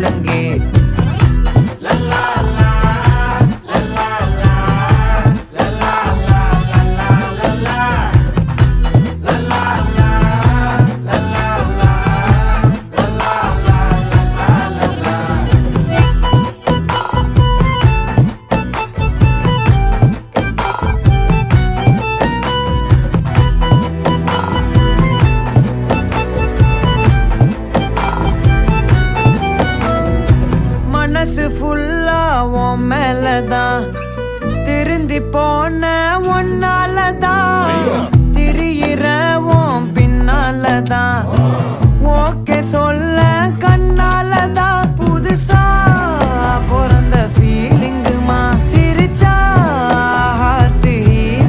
முழங்கே. மனசு ஃபுல்லா உன் மேலதான், திருந்தி போன ஒன்னாலதான், திரியிற உன் பின்னாலதான், ஓகே சொல்ல கண்ணாலதான்,